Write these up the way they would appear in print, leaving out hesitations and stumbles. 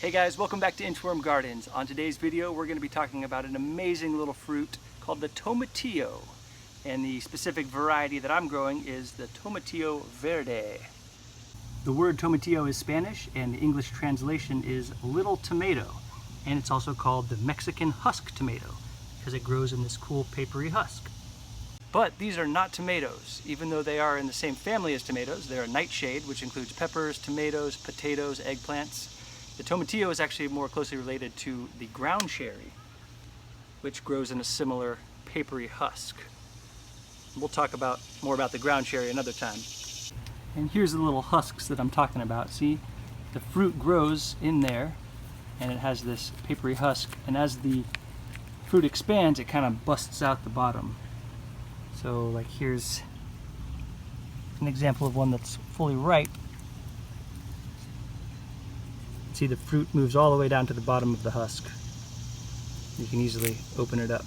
Hey guys, welcome back to Inchworm Gardens. On today's video, we're going to be talking about an amazing little fruit called the Tomatillo. And the specific variety that I'm growing is the Tomatillo Verde. The word Tomatillo is Spanish, and the English translation is little tomato. And it's also called the Mexican husk tomato, because it grows in this cool papery husk. But these are not tomatoes. Even though they are in the same family as tomatoes, they're a nightshade, which includes peppers, tomatoes, potatoes, eggplants. The Tomatillo is actually more closely related to the ground cherry, which grows in a similar papery husk. We'll talk more about the ground cherry another time. And here's the little husks that I'm talking about. See, the fruit grows in there and it has this papery husk, and as the fruit expands, it kind of busts out the bottom. So like here's an example of one that's fully ripe. See, the fruit moves all the way down to the bottom of the husk. You can easily open it up.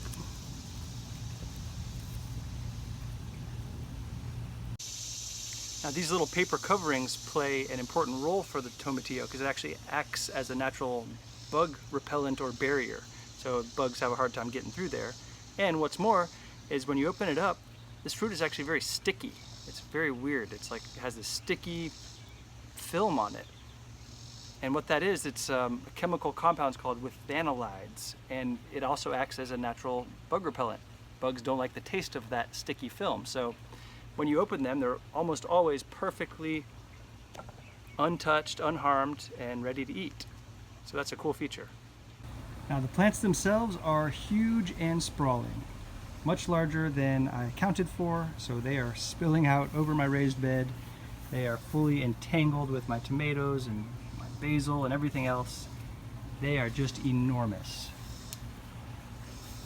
Now these little paper coverings play an important role for the Tomatillo because it actually acts as a natural bug repellent or barrier. So bugs have a hard time getting through there. And what's more is when you open it up, this fruit is actually very sticky. It's very weird. It's like it has this sticky film on it. And what that is, it's a chemical compound called withanolides, and it also acts as a natural bug repellent. Bugs don't like the taste of that sticky film, so when you open them, they're almost always perfectly untouched, unharmed, and ready to eat. So that's a cool feature. Now the plants themselves are huge and sprawling, much larger than I accounted for, so they are spilling out over my raised bed. They are fully entangled with my tomatoes and basil and everything else. They are just enormous.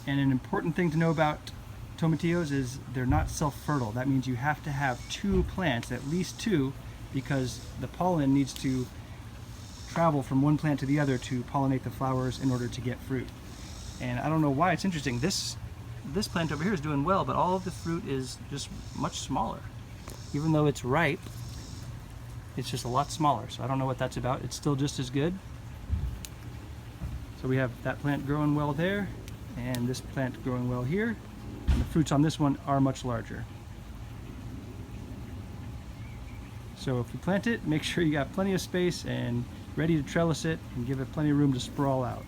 And an important thing to know about tomatillos is they're not self-fertile. That means you have to have two plants, at least two, because the pollen needs to travel from one plant to the other to pollinate the flowers in order to get fruit. And I don't know why, it's interesting. This plant over here is doing well, but all of the fruit is just much smaller. Even though it's ripe, it's just a lot smaller, so I don't know what that's about. It's still just as good. So we have that plant growing well there, and this plant growing well here, and the fruits on this one are much larger. So if you plant it, make sure you got plenty of space and ready to trellis it and give it plenty of room to sprawl out.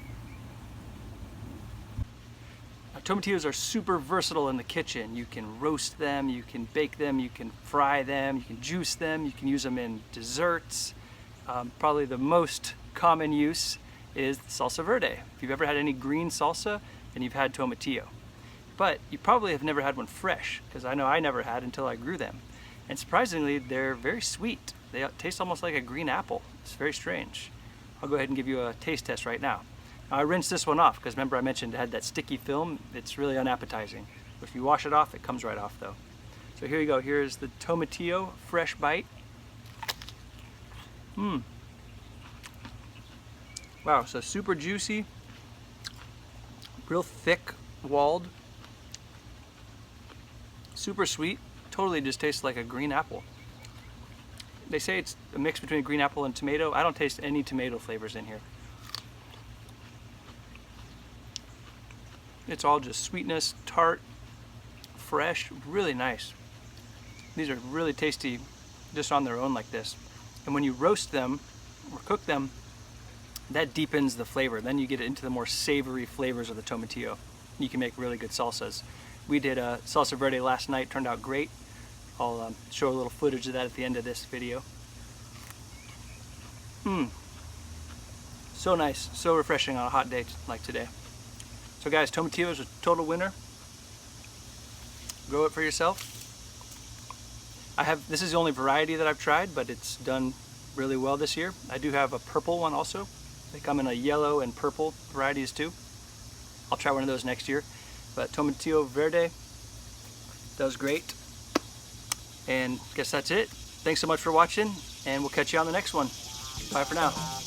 Tomatillos are super versatile in the kitchen. You can roast them, you can bake them, you can fry them, you can juice them, you can use them in desserts. Probably the most common use is salsa verde. If you've ever had any green salsa, then you've had tomatillo. But you probably have never had one fresh, because I know I never had until I grew them. And surprisingly, they're very sweet. They taste almost like a green apple. It's very strange. I'll go ahead and give you a taste test right now. I rinsed this one off because remember I mentioned it had that sticky film. It's really unappetizing. If you wash it off, it comes right off though. So here you go. Here's the Tomatillo fresh bite. Wow, so super juicy, real thick walled, super sweet, totally just tastes like a green apple. They say it's a mix between a green apple and tomato. I don't taste any tomato flavors in here. It's all just sweetness, tart, fresh, really nice. These are really tasty just on their own like this. And when you roast them or cook them, that deepens the flavor. Then you get into the more savory flavors of the tomatillo. You can make really good salsas. We did a salsa verde last night, turned out great. I'll show a little footage of that at the end of this video. So nice, so refreshing on a hot day like today. So guys, Tomatillo is a total winner. Grow it for yourself. This is the only variety that I've tried, but it's done really well this year. I do have a purple one also. They come in a yellow and purple varieties too. I'll try one of those next year. But Tomatillo Verde does great. And I guess that's it. Thanks so much for watching, and we'll catch you on the next one. Bye for now.